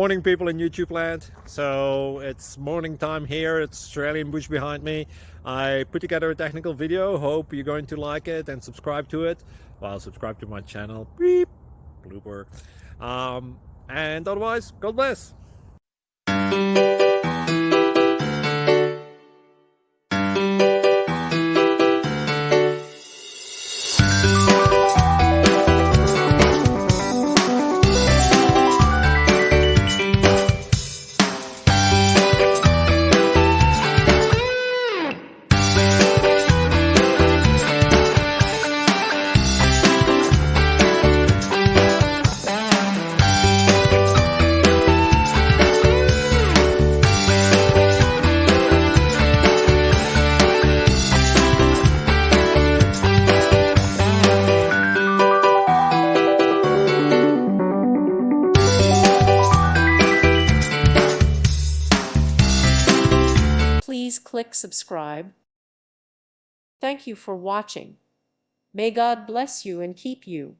Morning, people in YouTube land. So it's morning time here. It's Australian bush behind me. I put together a technical video. Hope you're going to like it and subscribe to it. Well, subscribe to my channel. Beep. Blooper. And otherwise, God bless. Please click subscribe. Thank you for watching. May God bless you and keep you.